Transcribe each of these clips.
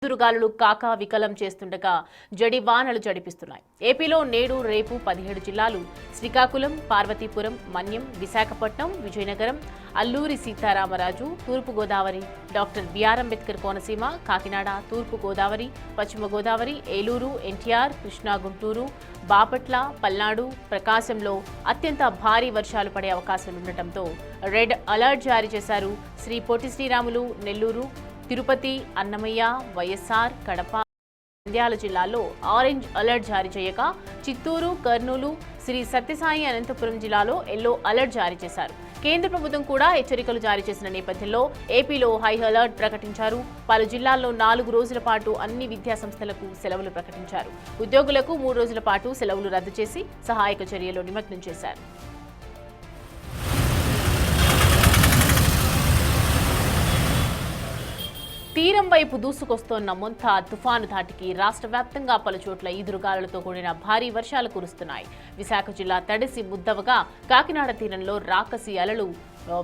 ఈదురుగాలులు కాకా వికలం చేస్తుండగా జడివానలు జడిపిస్తున్నాయి. ఏపీలో నేడు రేపు 17 జిల్లాలు శ్రీకాకుళం, పార్వతీపురం, మన్యం, విశాఖపట్నం, విజయనగరం, అల్లూరి సీతారామరాజు, తూర్పు గోదావరి, డాక్టర్ బిఆర్ అంబేద్కర్ కోనసీమ, కాకినాడ, తూర్పు గోదావరి, పశ్చిమ గోదావరి, ఏలూరు, ఎన్టీఆర్, కృష్ణా, గుంటూరు, బాపట్ల, పల్నాడు, ప్రకాశంలో అత్యంత భారీ వర్షాలు పడే అవకాశం ఉండటంతో రెడ్ అలర్ట్ జారీ చేశారు. శ్రీ పొట్టి శ్రీరాములు, నెల్లూరు, తిరుపతి, అన్నమయ్య, వైఎస్ఆర్, కడప, నంద్యాల జిల్లాల్లో ఆరెంజ్ అలర్ట్ జారీ చేయగా చిత్తూరు, కర్నూలు, శ్రీ సత్యసాయి అనంతపురం జిల్లాలో ఎల్లో అలర్ట్ జారీ చేశారు. కేంద్ర ప్రభుత్వం కూడా హెచ్చరికలు జారీ చేసిన నేపథ్యంలో ఏపీలో హై అలర్ట్ ప్రకటించారు. పలు జిల్లాల్లో 4 రోజుల పాటు అన్ని విద్యా సంస్థలకు సెలవులు ప్రకటించారు. ఉద్యోగులకు 3 రోజుల పాటు సెలవులు రద్దు చేసి సహాయక చర్యల్లో నిమగ్నం చేశారు. తీరం వైపు దూసుకొస్తోన్న మొంతా తుఫాను ధాటికి రాష్ట్ర వ్యాప్తంగా పలుచోట్ల ఈదురుగాలులతో కూడిన భారీ వర్షాలు కురుస్తున్నాయి. విశాఖ జిల్లా తడిసి ముద్దవగా కాకినాడ తీరంలో రాకసి అలలు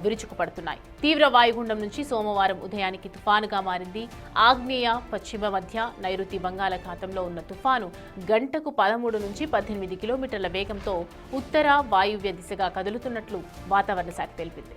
విరుచుకుపడుతున్నాయి. తీవ్ర వాయుగుండం నుంచి సోమవారం ఉదయానికి తుఫానుగా మారింది. ఆగ్నేయ పశ్చిమ మధ్య నైరుతి బంగాళాఖాతంలో ఉన్న తుఫాను గంటకు 13 నుంచి 18 కిలోమీటర్ల వేగంతో ఉత్తర వాయువ్య దిశగా కదులుతున్నట్లు వాతావరణ శాఖ తెలిపింది.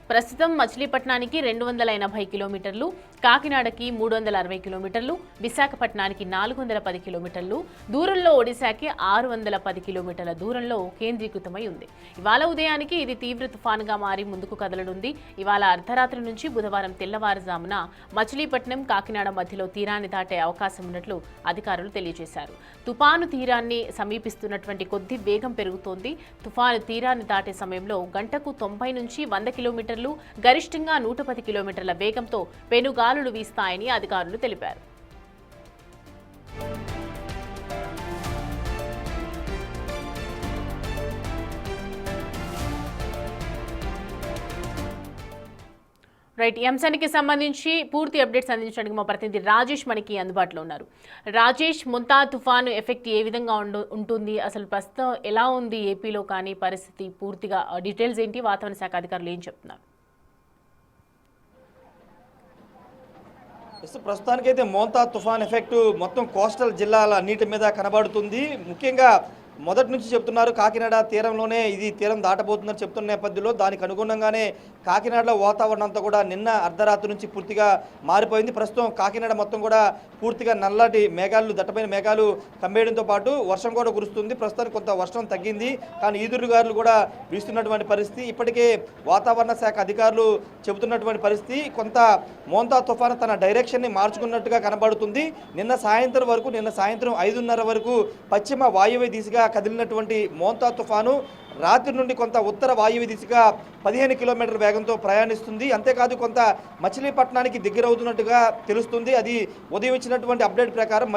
ప్రస్తుతం మచిలీపట్నానికి 280 కిలోమీటర్లు, కాకినాడకి 360 కిలోమీటర్లు, విశాఖపట్నానికి 410 కిలోమీటర్లు దూరంలో, ఒడిశాకి 610 కిలోమీటర్ల దూరంలో కేంద్రీకృతమై ఉంది. ఇవాళ ఉదయానికి ఇది తీవ్ర తుఫానుగా మారి ముందుకు కదలనుంది. ఇవాళ అర్ధరాత్రి నుంచి బుధవారం తెల్లవారుజామున మచిలీపట్నం, కాకినాడ మధ్యలో తీరాన్ని దాటే అవకాశం ఉన్నట్లు అధికారులు తెలియజేశారు. తుఫాను తీరాన్ని సమీపిస్తున్నటువంటి కొద్ది వేగం పెరుగుతోంది. తుఫాను తీరాన్ని దాటే సమయంలో గంటకు 90 నుంచి 100 కిలోమీటర్లు, గరిష్టంగా 110 కిలోమీటర్ల వేగంతో పెనుగాలులు వీస్తాయని అధికారులు తెలిపారు. రైట్, ఈ అంశానికి సంబంధించి పూర్తి అప్డేట్స్ అందించడానికి మా ప్రతినిధి రాజేష్ మనకి అందుబాటులో ఉన్నారు. రాజేష్, మొంతా తుఫాను ఎఫెక్ట్ ఏ విధంగా ఉంటుంది, అసలు ప్రస్తుతం ఎలా ఉంది ఏపీలో కానీ పరిస్థితి, పూర్తిగా డీటెయిల్స్ ఏంటి, వాతావరణ శాఖ అధికారులు ఏం చెప్తున్నారు? ప్రస్తుతానికైతే మోంతా తుఫాన్ ఎఫెక్ట్ మొత్తం కోస్టల్ జిల్లాల అన్నిటి మీద కనబడుతుంది. ముఖ్యంగా మొదటి నుంచి చెప్తున్నారు కాకినాడ తీరంలోనే ఇది తీరం దాటబోతుందని చెప్తున్న నేపథ్యంలో దానికి అనుగుణంగానే కాకినాడలో వాతావరణం అంతా కూడా నిన్న అర్ధరాత్రి నుంచి పూర్తిగా మారిపోయింది. ప్రస్తుతం కాకినాడ మొత్తం కూడా పూర్తిగా నల్లటి మేఘాలు, దట్టమైన మేఘాలు కమ్మేయడంతో పాటు వర్షం కూడా కురుస్తుంది. ప్రస్తుతానికి కొంత వర్షం తగ్గింది, కానీ ఈదురుగాలులు కూడా వీస్తున్నటువంటి పరిస్థితి. ఇప్పటికే వాతావరణ శాఖ అధికారులు చెబుతున్నటువంటి పరిస్థితి, కొంత మోంతా తుఫాను తన డైరెక్షన్ని మార్చుకున్నట్టుగా కనబడుతుంది. నిన్న సాయంత్రం 5:30 వరకు పశ్చిమ వాయువ్య దిశగా కదిలినటువంటి మోంతా తుఫాను రాత్రి నుండి కొంత ఉత్తర వాయువ్య దిశగా 15 కిలోమీటర్ల వేగంతో ప్రయాణిస్తుంది. అంతేకాదు కొంత మచిలీపట్నానికి దగ్గరవుతున్నట్టుగా తెలుస్తుంది. అది ఉదయం ఇచ్చినటువంటి అప్డేట్ ప్రకారం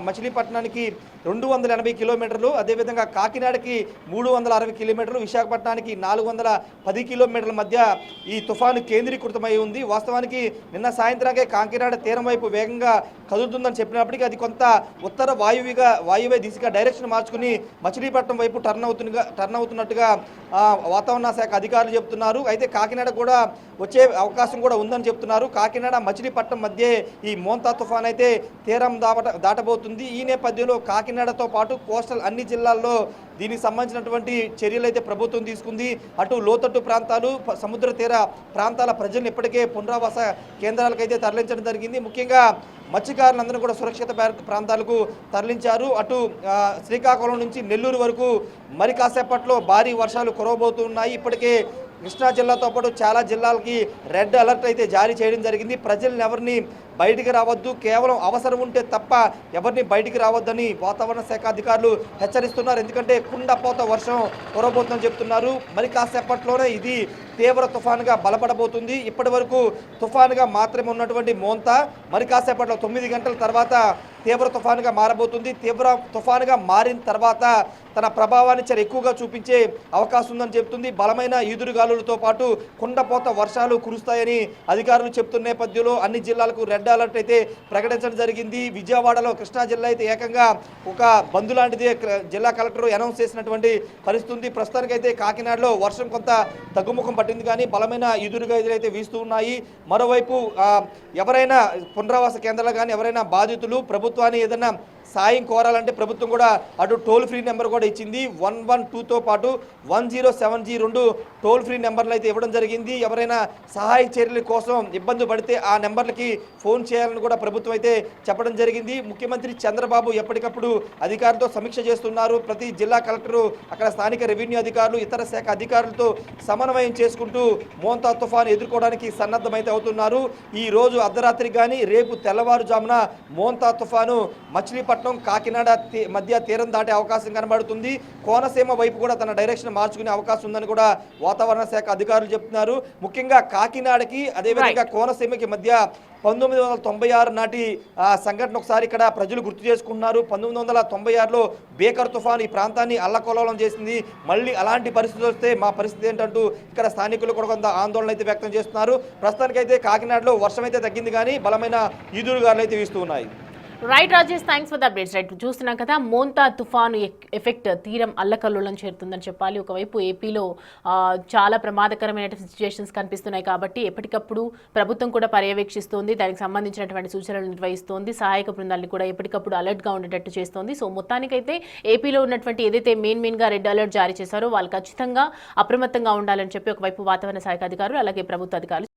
మచిలీపట్నానికి 280 కిలోమీటర్లు, అదేవిధంగా కాకినాడకి 360 కిలోమీటర్లు, విశాఖపట్నానికి 410 కిలోమీటర్ల మధ్య ఈ తుఫాను కేంద్రీకృతమై ఉంది. వాస్తవానికి నిన్న సాయంత్రానికే కాకినాడ తీరం వైపు వేగంగా కదులుతుందని చెప్పినప్పటికీ అది కొంత ఉత్తర వాయువ్య దిశగా డైరెక్షన్ మార్చుకుని మచిలీపట్నం వైపు టర్న్ అవుతున్నట్టుగా వాతావరణ శాఖ అధికారులు చెప్తున్నారు. అయితే కాకినాడ కూడా వచ్చే అవకాశం కూడా ఉందని చెప్తున్నారు. కాకినాడ మచిలీపట్నం మధ్య ఈ మోంతా తుఫాన్ అయితే తీరం దాటబోతుంది. ఈ నేపథ్యంలో కాకినాడతో పాటు కోస్టల్ అన్ని జిల్లాల్లో దీనికి సంబంధించినటువంటి చర్యలు అయితే ప్రభుత్వం తీసుకుంది. అటు లోతట్టు ప్రాంతాలు, సముద్ర తీర ప్రాంతాల ప్రజలను ఇప్పటికే పునరావాస కేంద్రాలకైతే తరలించడం జరిగింది. ముఖ్యంగా మత్స్యకారులందరూ కూడా సురక్షిత ప్రాంతాలకు తరలించారు. అటు శ్రీకాకుళం నుంచి నెల్లూరు వరకు మరి కాసేపట్లో భారీ వర్షాలు కురవబోతున్నాయి. ఇప్పటికే కృష్ణా జిల్లాతో పాటు చాలా జిల్లాలకి రెడ్ అలర్ట్ అయితే జారీ చేయడం జరిగింది. ప్రజలను ఎవరిని బయటికి రావద్దు, కేవలం అవసరం ఉంటే తప్ప ఎవరిని బయటికి రావద్దని వాతావరణ శాఖ అధికారులు హెచ్చరిస్తున్నారు. ఎందుకంటే కుండపోత వర్షం కురవబోతుందని చెప్తున్నారు. మరి కాసేపట్లోనే ఇది తీవ్ర తుఫానుగా బలపడబోతుంది. ఇప్పటి వరకు తుఫానుగా మాత్రమే ఉన్నటువంటి మోంతా మరి కాసేపట్లో 9 గంటల తర్వాత తీవ్ర తుఫానుగా మారబోతుంది. తీవ్ర తుఫానుగా మారిన తర్వాత తన ప్రభావాన్ని చాలా ఎక్కువగా చూపించే అవకాశం ఉందని చెప్తుంది. బలమైన ఈదురుగాలులతో పాటు కుండపోత వర్షాలు కురుస్తాయని అధికారులు చెప్తున్న నేపథ్యంలో అన్ని జిల్లాలకు రెడ్ అలర్ట్ అయితే ప్రకటించడం జరిగింది. విజయవాడలో కృష్ణా జిల్లా అయితే ఏకంగా ఒక బంద్ లాంటిది జిల్లా కలెక్టర్ అనౌన్స్ చేసినటువంటి పరిస్థితి. ప్రస్తుతానికైతే కాకినాడలో వర్షం కొంత తగ్గుముఖం పట్టింది, కానీ బలమైన ఈదురుగాలులు అయితే వీస్తూ ఉన్నాయి. మరోవైపు ఎవరైనా పునరావాస కేంద్రాలు కానీ ఎవరైనా బాధితులు ప్రభుత్వాన్ని ఏదైనా సాయం కోరాలంటే ప్రభుత్వం కూడా అటు టోల్ ఫ్రీ నెంబర్ కూడా ఇచ్చింది. 112తో పాటు 1070 రెండు టోల్ ఫ్రీ నెంబర్లు అయితే ఇవ్వడం జరిగింది. ఎవరైనా సహాయ చర్యల కోసం ఇబ్బంది పడితే ఆ నెంబర్లకి ఫోన్ చేయాలని కూడా ప్రభుత్వం అయితే చెప్పడం జరిగింది. ముఖ్యమంత్రి చంద్రబాబు ఎప్పటికప్పుడు అధికారులతో సమీక్ష చేస్తున్నారు. ప్రతి జిల్లా కలెక్టరు, అక్కడ స్థానిక రెవెన్యూ అధికారులు, ఇతర శాఖ అధికారులతో సమన్వయం చేసుకుంటూ మోంతా తుఫాను ఎదుర్కోవడానికి సన్నద్ధమైతే అవుతున్నారు. ఈ రోజు అర్ధరాత్రి కానీ రేపు తెల్లవారుజామున మోంతా తుఫాను మచిలీపట్నం కాకినాడ మధ్య తీరం దాటే అవకాశం కనబడుతుంది. కోనసీమ వైపు కూడా తన డైరెక్షన్ మార్చుకునే అవకాశం ఉందని కూడా వాతావరణ శాఖ అధికారులు చెప్తున్నారు. ముఖ్యంగా కాకినాడకి అదేవిధంగా కోనసీమకి మధ్య 1996 నాటి సంఘటన ఒకసారి ఇక్కడ ప్రజలు గుర్తు చేసుకుంటున్నారు. 1996లో బేకర్ తుఫాను ఈ ప్రాంతాన్ని అల్లకల్లోలం చేసింది. మళ్ళీ అలాంటి పరిస్థితులు వస్తే మా పరిస్థితి ఏంటంటూ ఇక్కడ స్థానికులు కూడా కొంత ఆందోళన అయితే వ్యక్తం చేస్తున్నారు. ప్రస్తుతానికైతే కాకినాడలో వర్షం అయితే తగ్గింది, కానీ బలమైన ఈదురుగాలు అయితే వీస్తూ ఉన్నాయి. Right Rajesh, thanks for the updates. Right, చూస్తున్నాం కదా మోంతా తుఫాను ఎఫెక్ట్ తీరం అల్లకల్లోలం చేరుతుందని చెప్పాలి. ఒకవైపు ఏపీలో చాలా ప్రమాదకరమైన సిచ్యుయేషన్స్ కనిపిస్తున్నాయి కాబట్టి ఎప్పటికప్పుడు ప్రభుత్వం కూడా పర్యవేక్షిస్తోంది, దానికి సంబంధించినటువంటి సూచనలు నిర్వహిస్తోంది, సహాయక బృందాలను కూడా ఎప్పటికప్పుడు అలర్ట్గా ఉండేటట్టు చేస్తోంది. సో మొత్తానికైతే ఏపీలో ఉన్నటువంటి ఏదైతే మెయిన్గా రెడ్ అలర్ట్ జారీ చేశారో వాళ్ళు ఖచ్చితంగా అప్రమత్తంగా ఉండాలని చెప్పి ఒకవైపు వాతావరణ శాఖ అధికారులు అలాగే ప్రభుత్వ అధికారులు